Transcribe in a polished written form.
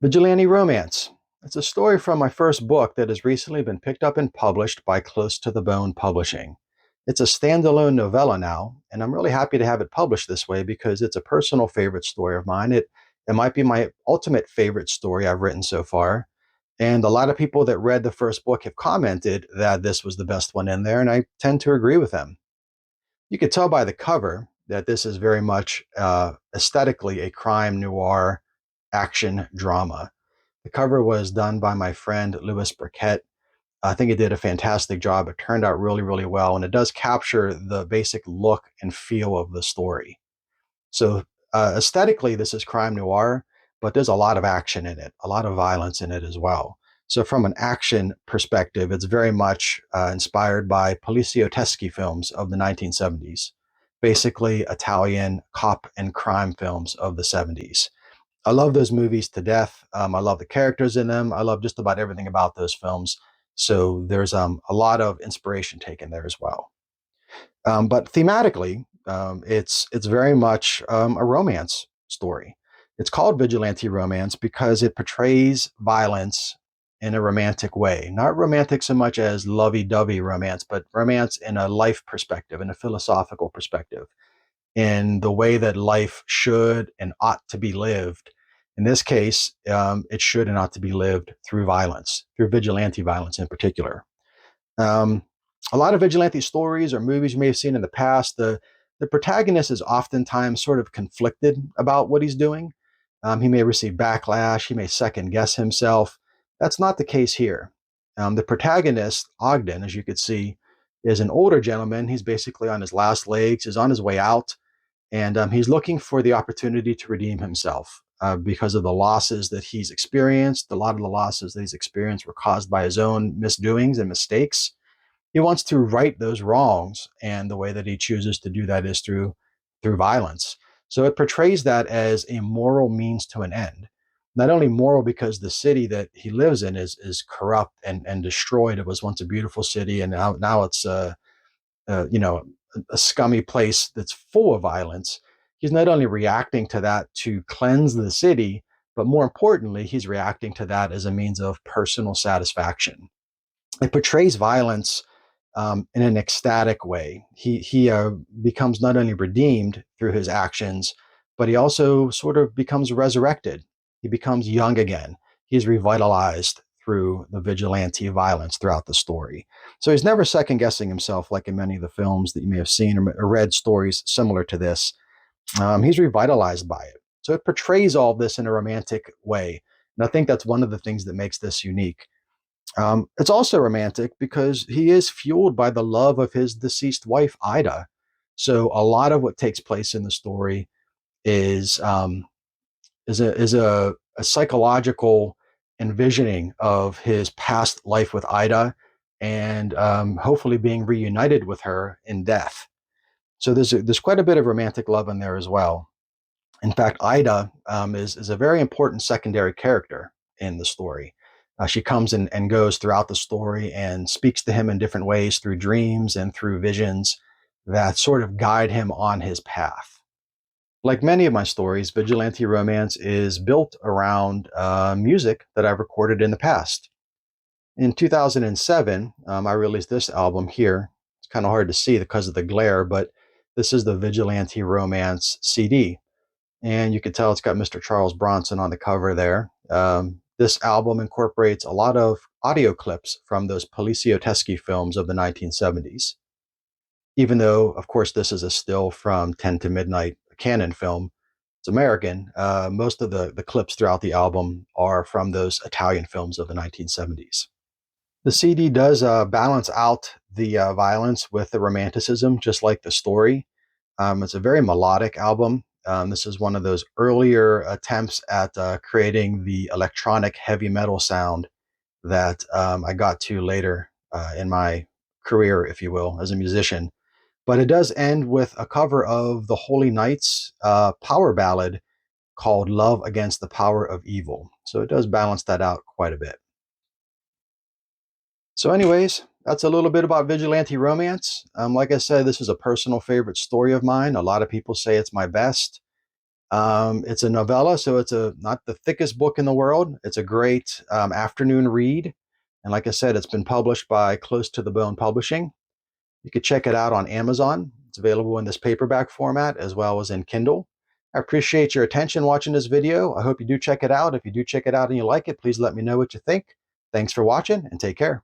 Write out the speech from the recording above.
Vigilante Romance. It's a story from my first book that has recently been picked up and published by Close to the Bone Publishing. It's a standalone novella now, and I'm really happy to have it published this way because it's a personal favorite story of mine. It might be my ultimate favorite story I've written so far. And a lot of people that read the first book have commented that this was the best one in there, and I tend to agree with them. You could tell by the cover that this is very much aesthetically a crime noir action drama. The cover was done by my friend Louis Burkett. I think he did a fantastic job. It turned out really, really well, and it does capture the basic look and feel of the story. So, aesthetically, this is crime noir, but there's a lot of action in it, a lot of violence in it as well. So, from an action perspective, it's very much inspired by poliziotteschi films of the 1970s, basically Italian cop and crime films of the 70s. I love those movies to death. I love the characters in them. I love just about everything about those films. So there's a lot of inspiration taken there as well. But thematically, it's very much a romance story. It's called vigilante romance because it portrays violence in a romantic way. Not romantic so much as lovey-dovey romance, but romance in a life perspective, in a philosophical perspective, in the way that life should and ought to be lived. In this case, it should and ought to be lived through violence, through vigilante violence in particular. Um, a lot of vigilante stories or movies you may have seen in the past, the protagonist is oftentimes sort of conflicted about what he's doing. He may receive backlash, he may second guess himself. That's not the case here. The protagonist, Ogden, as you could see, is an older gentleman. He's basically on his last legs, he's on his way out, and he's looking for the opportunity to redeem himself because of the losses that he's experienced. A lot of the losses that he's experienced were caused by his own misdoings and mistakes. He wants to right those wrongs, and the way that he chooses to do that is through violence. So it portrays that as a moral means to an end. Not only moral because the city that he lives in is corrupt and destroyed. It was once a beautiful city, and now it's you know, a scummy place that's full of violence. He's not only reacting to that to cleanse the city, but more importantly, he's reacting to that as a means of personal satisfaction. It portrays violence in an ecstatic way. He becomes not only redeemed through his actions, but he also sort of becomes resurrected. He becomes young again. He's revitalized through the vigilante violence throughout the story. So he's never second guessing himself like in many of the films that you may have seen or read stories similar to this. He's revitalized by it. So it portrays all of this in a romantic way. And I think that's one of the things that makes this unique. It's also romantic because he is fueled by the love of his deceased wife, Ida. So a lot of what takes place in the story is a psychological envisioning of his past life with Ida, and hopefully being reunited with her in death. So there's quite a bit of romantic love in there as well. In fact, Ida is a very important secondary character in the story. She comes and goes throughout the story and speaks to him in different ways through dreams and through visions that sort of guide him on his path. Like many of my stories, Vigilante Romance is built around music that I've recorded in the past. In 2007, I released this album here. It's kind of hard to see because of the glare, but this is the Vigilante Romance CD. And you can tell it's got Mr. Charles Bronson on the cover there. This album incorporates a lot of audio clips from those poliziotteschi films of the 1970s. Even though, of course, this is a still from 10 to Midnight, a Canon film, it's American. Most of the clips throughout the album are from those Italian films of the 1970s. The CD does balance out the violence with the romanticism, just like the story. It's a very melodic album. This is one of those earlier attempts at creating the electronic heavy metal sound that I got to later in my career, if you will, as a musician. But it does end with a cover of the Holy Knights power ballad called Love Against the Power of Evil. So it does balance that out quite a bit. So, anyways, that's a little bit about Vigilante Romance. Like I said, this is a personal favorite story of mine. A lot of people say it's my best. It's a novella, so it's not the thickest book in the world. It's a great afternoon read. And like I said, it's been published by Close to the Bone Publishing. You could check it out on Amazon. It's available in this paperback format as well as in Kindle. I appreciate your attention watching this video. I hope you do check it out. If you do check it out and you like it, please let me know what you think. Thanks for watching and take care.